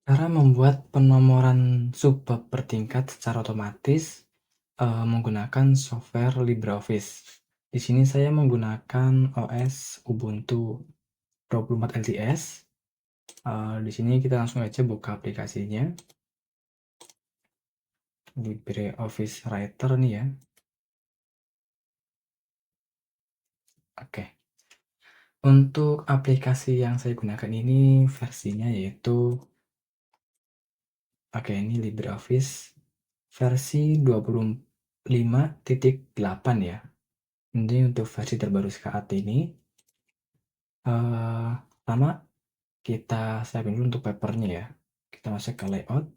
Cara membuat penomoran subbab bertingkat secara otomatis, menggunakan software LibreOffice. Di sini saya menggunakan OS Ubuntu 24 LTS. Di sini kita langsung aja buka aplikasinya, LibreOffice Writer nih ya. Oke, untuk aplikasi yang saya gunakan ini versinya yaitu, ini LibreOffice versi 25.8 ya. Ini untuk versi terbaru saat ini. Pertama kita siapin dulu untuk papernya ya. Kita masuk ke layout,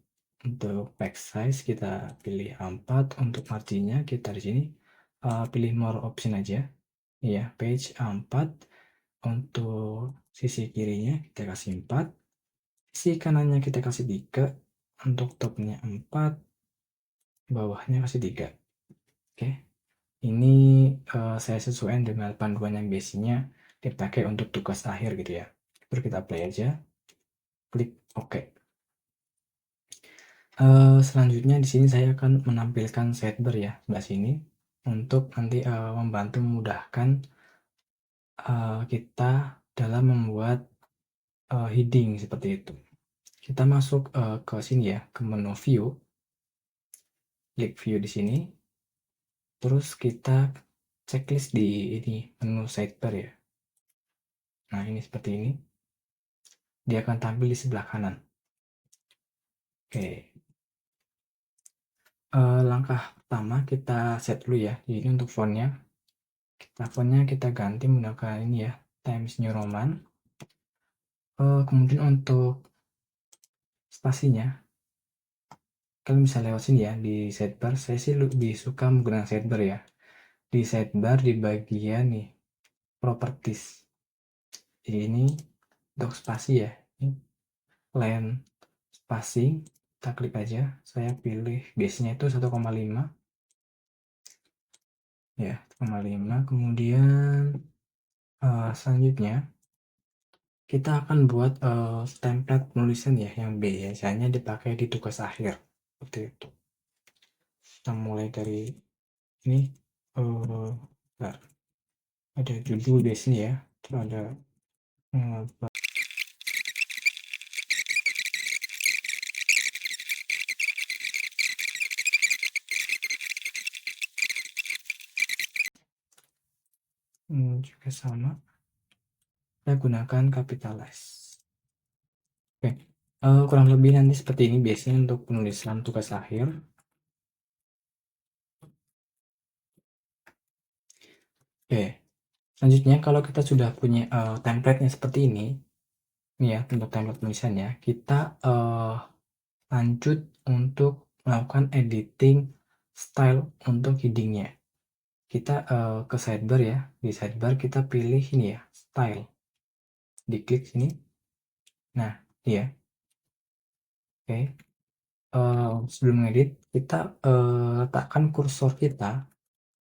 untuk page size kita pilih A4, untuk marginnya kita di sini pilih more option aja. Iya, page A4. Untuk sisi kirinya kita kasih 4, sisi kanannya kita kasih 3, untuk topnya 4, bawahnya kasih 3. Oke. Ini saya sesuaikan dengan panduan yang biasanya dipakai untuk tugas akhir gitu ya. Terus kita play aja, klik OK. Selanjutnya di sini saya akan menampilkan sidebar ya, sebelah sini, untuk nanti membantu memudahkan kita dalam membuat heading seperti itu. Kita masuk ke sini ya, ke menu view, klik view di sini, terus kita checklist di ini menu sidebar ya. Nah ini seperti ini, dia akan tampil di sebelah kanan. Oke, langkah pertama kita set dulu ya, ini untuk fontnya. Fontnya kita ganti menggunakan ini ya, Times New Roman. Kemudian untuk spasinya, kalian bisa lewat sini ya di sidebar. Saya sih lebih suka menggunakan sidebar ya. Di sidebar di bagian nih properties. Jadi ini untuk spasi ya. Ini line spacing, kita klik aja. Saya pilih base-nya itu 1,5 ya, 1,5. Kemudian selanjutnya kita akan buat template penulisan ya, yang biasanya dipakai di tugas akhir seperti itu. Kita mulai dari ini, ada judul di sini ya, terus ada juga sama, saya gunakan capitalize. Oke, kurang lebih nanti seperti ini biasanya untuk penulisan tugas akhir. Oke, selanjutnya kalau kita sudah punya template-nya seperti ini ya, untuk template penulisannya, kita lanjut untuk melakukan editing style untuk headingnya. Kita ke sidebar ya, di sidebar kita pilih ini ya, style, diklik sini. Nah iya, oke. Sebelum ngedit kita letakkan kursor kita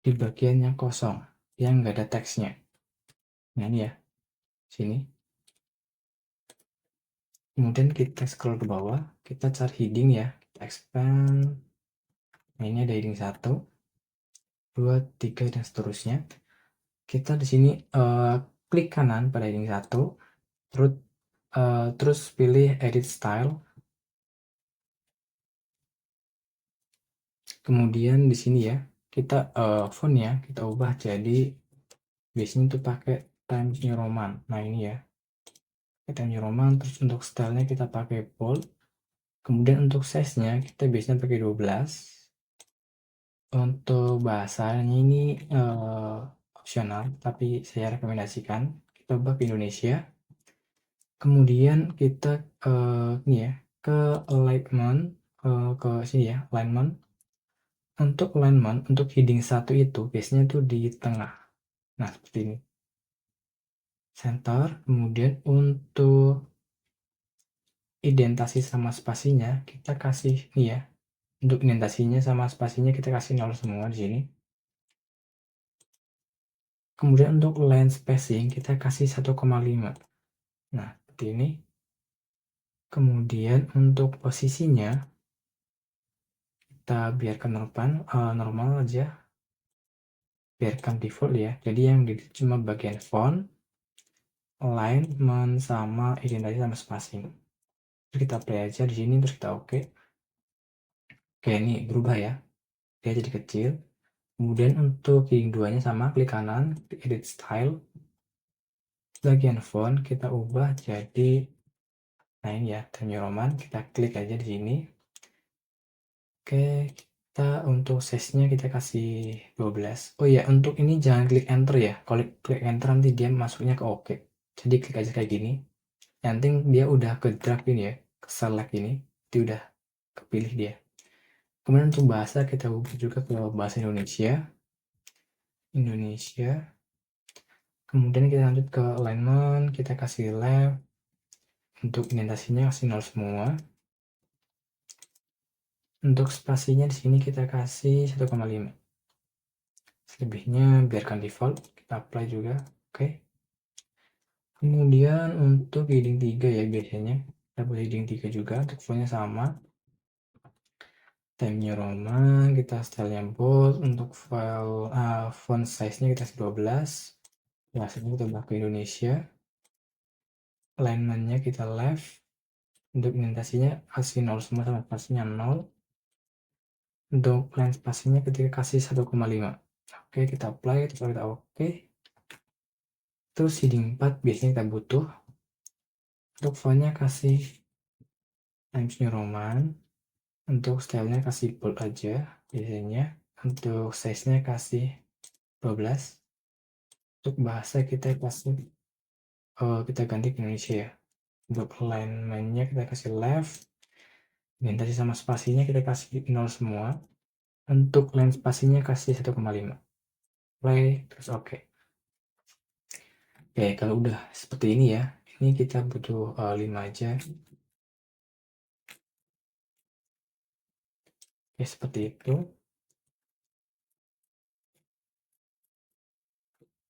di bagian yang kosong, yang nggak ada teksnya. Nah ini ya, sini. Kemudian kita scroll ke bawah, kita cari heading ya, kita expand. Nah ini ada heading 1, 2, 3 dan seterusnya. Kita di sini klik kanan pada heading 1, terus pilih edit style. Kemudian di sini ya, kita fontnya kita ubah jadi biasanya itu pakai Times New Roman. Nah ini ya, Times New Roman. Terus untuk stylenya kita pakai bold. Kemudian untuk size-nya kita biasanya pakai 12. Untuk bahasanya ini opsional, tapi saya rekomendasikan kita ubah ke Indonesia. Kemudian kita ini ya, ke alignment, ke sini ya, alignment. Untuk alignment, untuk heading 1 itu biasanya tuh di tengah. Nah seperti ini, center. Kemudian untuk indentasi sama spasinya kita kasih nih ya, untuk indentasinya sama spasinya kita kasih 0 semua di sini. Kemudian untuk line spacing kita kasih 1,5. Nah seperti ini. Kemudian untuk posisinya kita biarkan normal aja, biarkan default ya. Jadi yang cuma bagian font, alignment, sama indentasi sama spacing. Terus kita play aja di sini, terus kita oke. Oke, ini berubah ya, dia jadi kecil. Kemudian untuk yang duanya sama, klik kanan, edit style, bagian font kita ubah jadi, nah ini ya, Times New Roman. Kita klik aja di sini. Oke, kita untuk size-nya kita kasih 12. Oh iya, untuk ini jangan klik enter ya. Kalau klik enter nanti dia masuknya ke oke. Jadi klik aja kayak gini. Yang penting dia udah ke drag ini ya, ke select ini, dia udah kepilih dia. Kemudian untuk bahasa kita ubah juga ke bahasa Indonesia. Kemudian kita lanjut ke alignment, kita kasih left. Untuk indentasinya kasih 0 semua. Untuk spasinya di sini kita kasih 1,5. Selebihnya biarkan default, kita apply juga. Oke. Kemudian untuk heading 3 ya, biasanya kita buat heading 3 juga, untuk fontnya sama. Times New Roman, kita stylenya bold. Untuk font size-nya kita kasih 12. Bahasanya kita ubah ke Indonesia. Alignment-nya kita left. Untuk indentasinya kasih 0 semua sama spasinya 0. Untuk line spasinya kita kasih 1,5. Oke, kita apply, terus kita oke. Terus heading 4 biasanya kita butuh. Untuk fontnya kasih Times New Roman. Untuk stylenya kasih bold aja biasanya. Untuk size-nya kasih 12. Untuk bahasa kita kasih kita ganti ke Indonesia ya. Untuk alignment-nya kita kasih left. Indentasi sama spasinya kita kasih 0 semua. Untuk line spasinya kasih 1,5. Play, terus oke. Oke, kalau udah seperti ini ya, ini kita butuh 5 aja. Oke, seperti itu.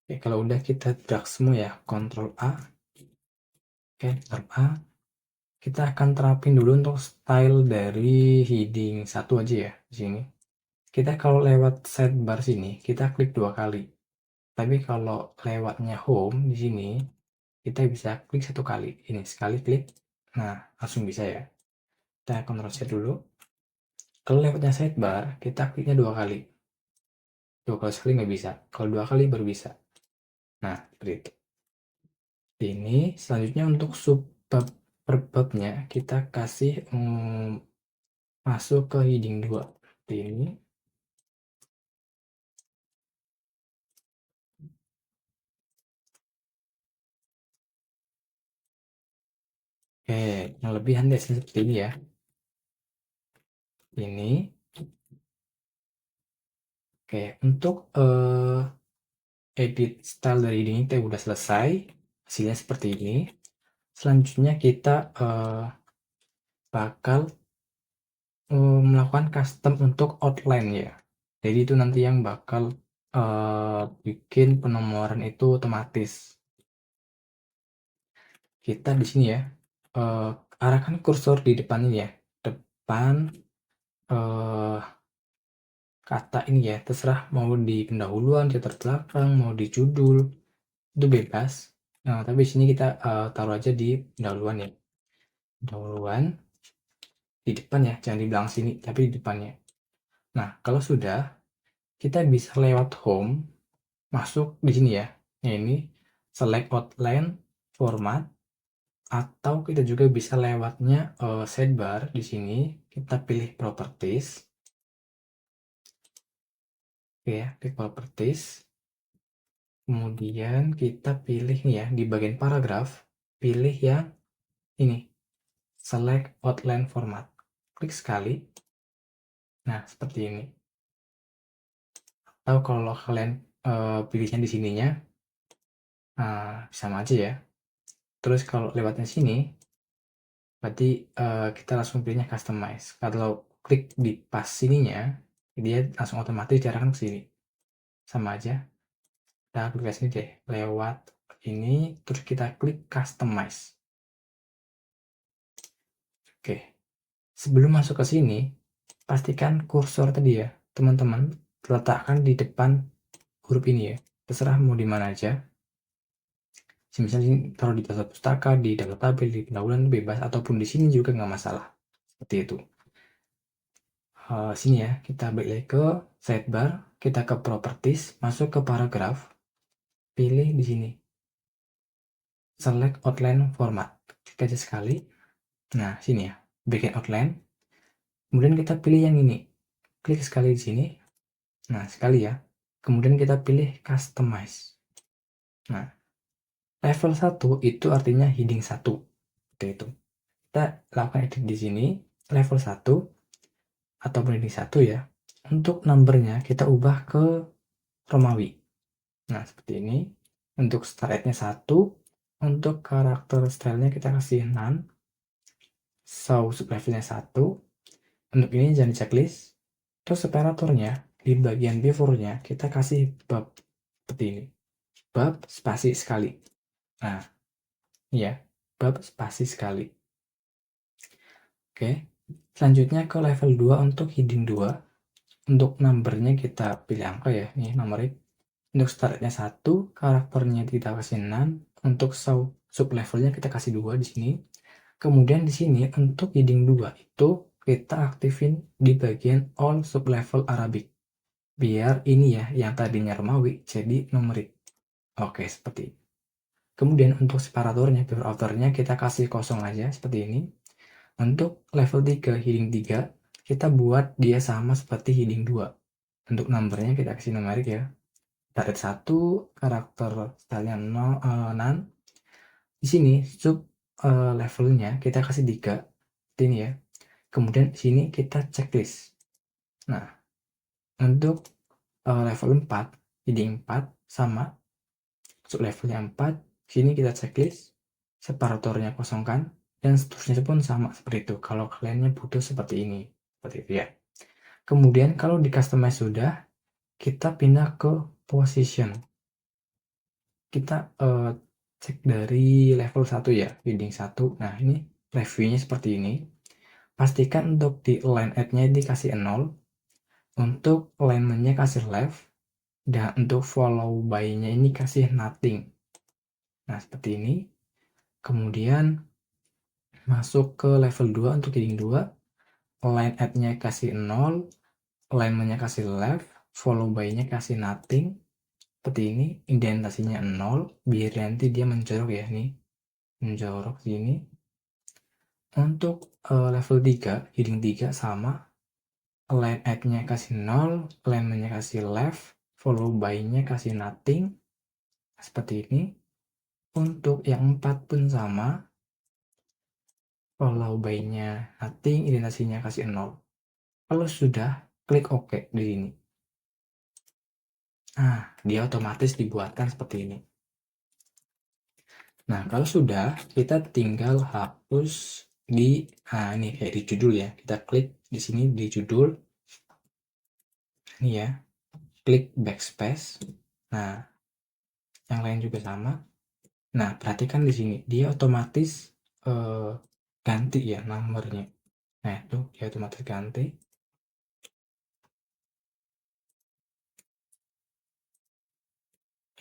Oke, kalau udah kita drag semua ya, Ctrl A. Oke, Ctrl A. Kita akan terapin dulu untuk style dari heading 1 aja ya, di sini. Kita kalau lewat sidebar sini, kita klik 2 kali. Tapi kalau lewatnya home di sini, kita bisa klik 1 kali. Ini sekali klik, nah langsung bisa ya. Kita Ctrl C dulu. Kalau lewatnya sidebar, kita kliknya 2 kali. Tuh, kalau sekali nggak bisa. Kalau 2 kali baru bisa. Nah, seperti itu. Ini selanjutnya untuk subbab per babnya kita kasih masuk ke heading 2. Seperti ini. Oke, yang lebih nanti seperti ini ya. Ini. Oke, untuk edit style dari ini kita udah selesai. Hasilnya seperti ini. Selanjutnya kita bakal melakukan custom untuk outline ya. Jadi itu nanti yang bakal bikin penomoran itu otomatis. Kita di sini ya, arahkan kursor di depan ini ya, depan kata ini ya, terserah mau di pendahuluan, di latar belakang, mau di judul, itu bebas. Nah, tapi di sini kita taruh aja di pendahuluan ya, pendahuluan di depan ya, jangan di belakang sini, tapi di depannya. Nah, kalau sudah, kita bisa lewat home, masuk di sini ya, ini select outline format, atau kita juga bisa lewatnya sidebar di sini, kita pilih properties. Oke ya, klik properties. Kemudian kita pilih nih ya, di bagian paragraf, pilih yang ini, select outline format. Klik sekali. Nah, seperti ini. Atau kalau kalian pilihnya di sininya, sama aja ya. Terus kalau lewatnya sini, berarti kita langsung pilihnya customize. Kalau klik di pas sininya, dia langsung otomatis diarahkan ke sini. Sama aja. Kita klik sini deh, lewat ini, terus kita klik customize. Oke, sebelum masuk ke sini, pastikan kursor tadi ya, teman-teman, letakkan di depan huruf ini ya. Terserah mau di mana aja. Misalnya taruh di daftar pustaka, di daftar tabel, di pendahuluan bebas, ataupun di sini juga nggak masalah. Seperti itu. Sini ya, kita balik lagi ke sidebar, kita ke properties, masuk ke paragraf, pilih di sini. Select outline format. Klik aja sekali. Nah, sini ya, bikin outline. Kemudian kita pilih yang ini. Klik sekali di sini. Nah, sekali ya. Kemudian kita pilih customize. Nah, level 1 itu artinya heading 1. Seperti itu. Kita lakukan edit di sini, level 1 ataupun heading 1 ya. Untuk numbernya kita ubah ke Romawi. Nah, seperti ini. Untuk start nya 1, untuk karakter stylenya kita kasih none. Sublevelnya 1. Untuk ini jangan di checklist. Terus separatornya di bagian before-nya kita kasih bab seperti ini. Bab spasi sekali. Nah, ya, bab spasi sekali. Oke. Selanjutnya ke level 2 untuk heading 2. Untuk numbernya kita pilih angka ya, nih nomornya. Untuk startnya 1, karakternya kita kasih none. Untuk sub levelnya kita kasih 2 di sini. Kemudian di sini untuk heading 2 itu kita aktifin di bagian all sub level Arabic. Biar ini ya, yang tadinya Romawi jadi numerik. Oke, seperti ini. Kemudian untuk separatornya, before afternya kita kasih kosong aja seperti ini. Untuk level 3, heading 3, kita buat dia sama seperti heading 2. Untuk numbernya kita kasih numerik ya. Target 1, karakter stylenya none. Di sini sub levelnya kita kasih 3. Seperti ini ya. Kemudian di sini kita checklist. Nah, untuk level 4, heading 4 sama sub levelnya 4, sini kita checklist, separatornya kosongkan, dan seterusnya pun sama seperti itu. Kalau kaliannya butuh seperti ini, seperti itu ya. Kemudian kalau di customize sudah, kita pindah ke position. Kita cek dari level 1 ya, heading 1. Nah, ini reviewnya seperti ini. Pastikan untuk di line add-nya dikasih 0, untuk alignment-nya kasih left, dan untuk follow by-nya ini kasih nothing. Nah, seperti ini. Kemudian masuk ke level 2 untuk heading 2, line add-nya kasih 0, alignment-nya kasih left, follow by-nya kasih nothing. Seperti ini, indentasinya 0, biar nanti dia menjorok ya, nih. Menjorok sini. Untuk level 3, heading 3 sama, line add-nya kasih 0, alignment-nya kasih left, follow by-nya kasih nothing. Seperti ini. Untuk yang 4 pun sama, follow by-nya nothing, indentasinya kasih 0. Kalau sudah, klik OK di sini. Nah, dia otomatis dibuatkan seperti ini. Nah, kalau sudah, kita tinggal hapus di, ini kayak di judul ya. Kita klik di sini di judul. Ini ya, klik backspace. Nah, yang lain juga sama. Nah, perhatikan di sini, dia otomatis ganti ya nomornya. Nah, itu dia otomatis ganti.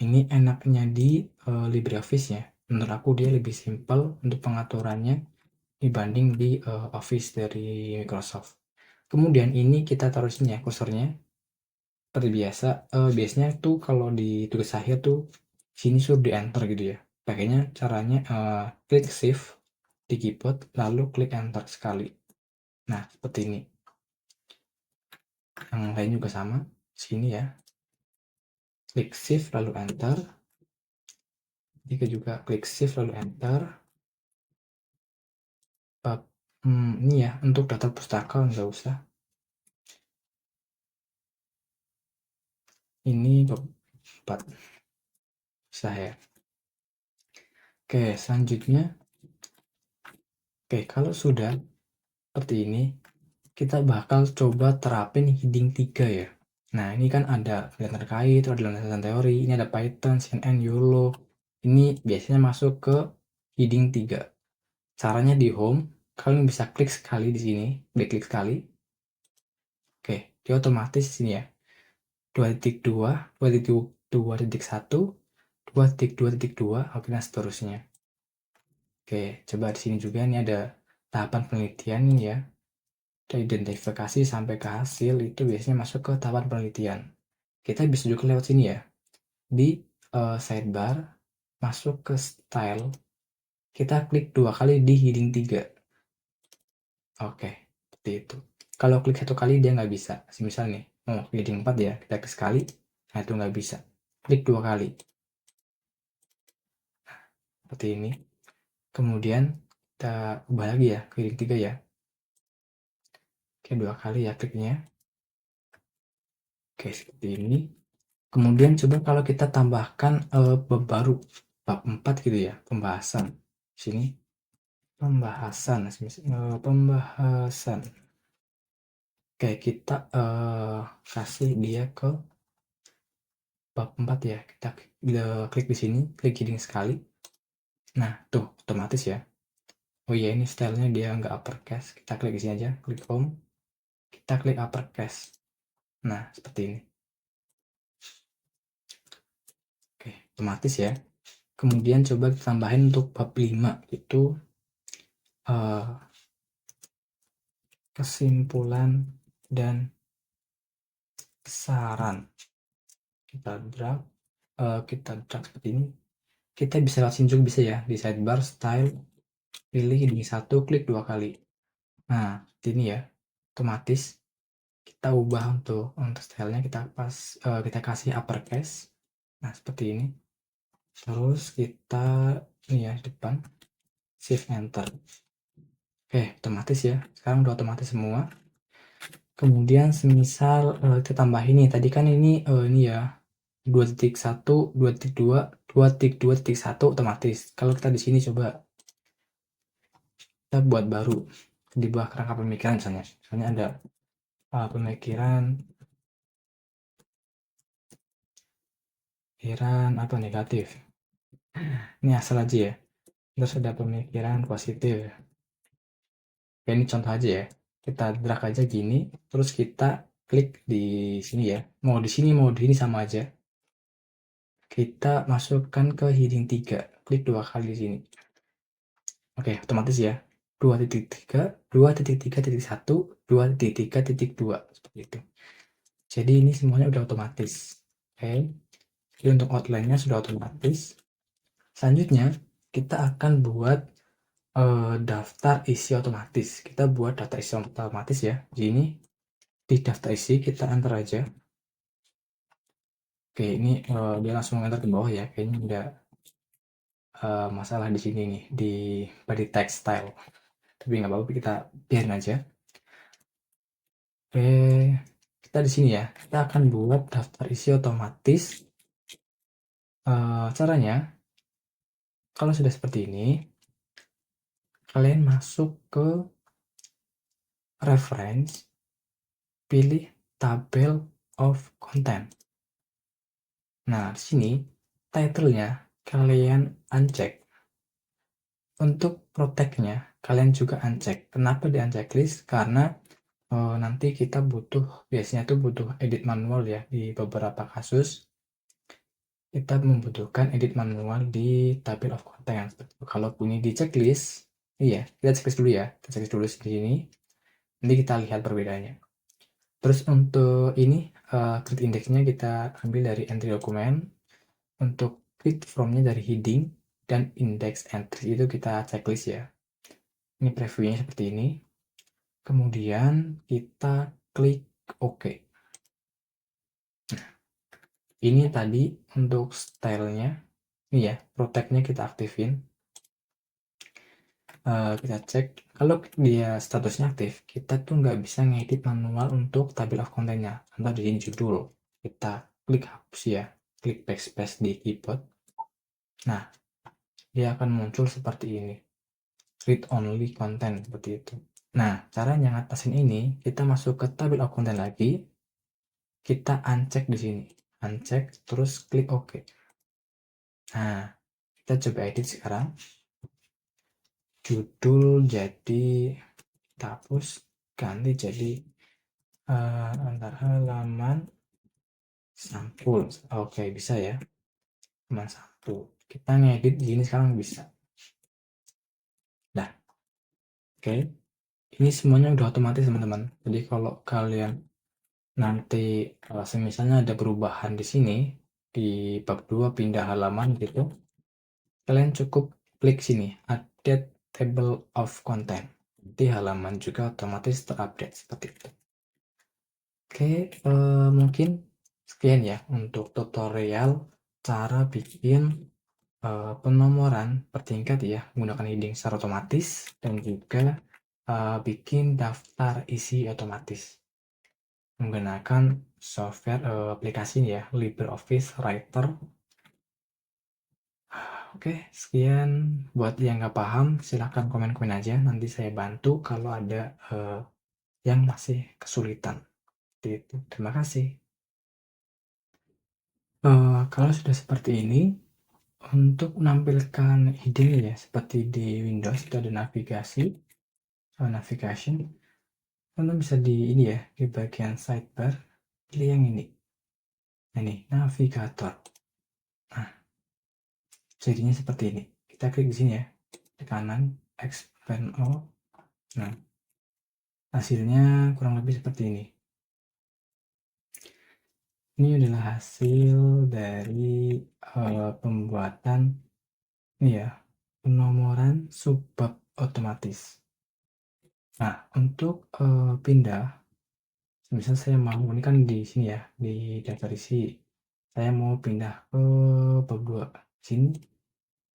Ini enaknya di LibreOffice ya. Menurut aku dia lebih simpel untuk pengaturannya dibanding di Office dari Microsoft. Kemudian ini kita taruh sini ya kursornya. Seperti biasa, biasanya tuh kalau di tugas akhir tuh sini suruh di enter gitu ya. Pakainya caranya klik shift di keyboard lalu klik enter sekali. Nah, seperti ini. Yang lain juga sama. Sini ya. Klik shift lalu enter. Jika juga klik shift lalu enter. Ini ya, untuk daftar pustaka nggak usah. Ini 4 usah ya. Oke, selanjutnya. Oke, kalau sudah seperti ini, kita bakal coba terapin heading 3 ya. Nah, ini kan ada pilihan terkait, ada landasan teori, ini ada Python, CNN, YOLO. Ini biasanya masuk ke heading 3. Caranya di home, kalian bisa klik sekali di sini, klik sekali. Oke, dia otomatis di sini ya. 2.2, 2.2.1, 2.2.2, oke, dan seterusnya. Oke, coba di sini juga ini ada tahapan penelitian ini ya. Dari identifikasi sampai ke hasil itu biasanya masuk ke tahapan penelitian. Kita bisa juga lewat sini ya. Di sidebar, masuk ke style, kita klik 2 kali di heading 3. Oke, seperti itu. Kalau klik 1 kali dia nggak bisa. Misal nih, mau heading 4 ya, kita klik sekali, nah itu nggak bisa. Klik 2 kali. Seperti ini. Kemudian kita ubah lagi ya ke heading 3 ya. Oke, 2 kali ya kliknya. Oke, seperti ini. Kemudian coba kalau kita tambahkan bab baru, bab 4 gitu ya, pembahasan. Sini pembahasan, pembahasan. Oke, kita kasih dia ke bab 4 ya. Kita klik di sini, klik heading sekali. Nah, tuh otomatis ya. Oh iya, ini stylenya dia nggak uppercase. Kita klik di sini aja, klik home. Kita klik uppercase. Nah, seperti ini. Oke, otomatis ya. Kemudian coba kita tambahin untuk bab 5 itu kesimpulan dan saran. Kita drag seperti ini. Kita bisa lewat sini juga bisa ya, di sidebar style, pilih heading 1, klik 2 kali. Nah, ini ya, otomatis kita ubah untuk stylenya, kita kasih uppercase. Nah, seperti ini. Terus kita ini ya, depan shift enter. Oke, otomatis ya. Sekarang udah otomatis semua. Kemudian semisal kita tambah ini, tadi kan ini ya 2.1, 2.2, 2.2.1 otomatis. Kalau kita di sini coba kita buat baru di bawah kerangka pemikiran misalnya ada pemikiran apa negatif. Ini asal aja ya. Terus ada pemikiran positif. Ya, ini contoh aja ya. Kita drag aja gini, terus kita klik di sini ya. Mau di sini mau di sini sama aja. Kita masukkan ke heading 3. Klik 2 kali di sini. Oke, otomatis ya. 2.3, 2.3.1, 2.3.2 seperti itu. Jadi ini semuanya udah otomatis. Oke. Jadi untuk outline-nya sudah otomatis. Selanjutnya kita akan buat daftar isi otomatis. Kita buat daftar isi otomatis ya. Di ini di daftar isi kita enter aja. Oke, ini dia langsung enter ke bawah ya. Kayaknya udah masalah di sini nih di body text style. Tapi nggak apa-apa, kita biarin aja. Oke, kita di sini ya. Kita akan buat daftar isi otomatis. Caranya, kalau sudah seperti ini, kalian masuk ke reference, pilih tabel of content. Nah, di sini title-nya kalian uncheck. Untuk protect-nya kalian juga uncheck. Kenapa di uncheck list? Karena nanti kita biasanya tuh butuh edit manual ya di beberapa kasus. Kita membutuhkan edit manual di tabel of content. Kalau punya di checklist, iya, kita checklist dulu ya. Kita checklist dulu di sini. Nanti kita lihat perbedaannya. Terus untuk ini, create index-nya kita ambil dari entry dokumen. Untuk create from-nya dari heading dan index entry itu kita checklist ya. Ini previewnya seperti ini. Kemudian kita klik OK. Nah, ini tadi untuk stylenya. Ini ya, protect-nya kita aktifin. Kita cek kalau dia statusnya aktif, kita tuh nggak bisa ngedit manual untuk table of content-nya. Contoh di sini judul, kita klik hapus ya, klik backspace di keyboard. Nah, dia akan muncul seperti ini, read only content, seperti itu. Nah, caranya ngatasin ini, kita masuk ke table of content lagi, kita uncheck di sini, uncheck, terus klik OK. Nah, kita coba edit sekarang. judul jadi kita hapus, ganti jadi antar halaman sampul. Oke, bisa ya. Cuma satu. Kita ngedit gini sekarang bisa. Nah, oke. Ini semuanya udah otomatis teman-teman. Jadi kalau kalian nanti semisalnya ada perubahan di sini di bab 2 pindah halaman gitu, kalian cukup klik sini update table of content. Nanti halaman juga otomatis terupdate seperti itu. Oke, mungkin sekian ya untuk tutorial cara bikin penomoran per tingkat ya menggunakan heading secara otomatis dan juga bikin daftar isi otomatis menggunakan software aplikasi ya LibreOffice Writer. Oke, sekian. Buat yang nggak paham silahkan komen-komen aja, nanti saya bantu kalau ada yang masih kesulitan. Itu. Terima kasih. Kalau sudah seperti ini, untuk menampilkan heading ya seperti di Windows itu ada navigasi, navigation. Teman bisa di ini ya, di bagian sidebar, pilih yang ini. Nah, ini navigator. Nah, jadinya seperti ini. Kita klik di sini ya, di kanan, expand all. Nah, hasilnya kurang lebih seperti ini. Ini adalah hasil dari pembuatan ini ya, penomoran subbab otomatis. Nah, untuk pindah, misal saya mau ini kan di sini ya, di daftar isi. Saya mau pindah ke bab 2. Sini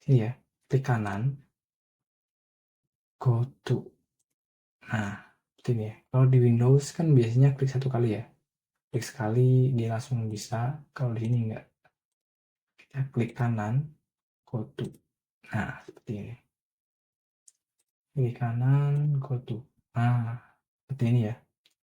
ya, klik kanan, go to. Nah, seperti ini ya. Kalau di Windows kan biasanya klik satu kali ya. Klik sekali dia langsung bisa. Kalau di sini enggak. Kita klik kanan, go to. Nah, seperti ini. Klik kanan, go to. Nah, seperti ini ya.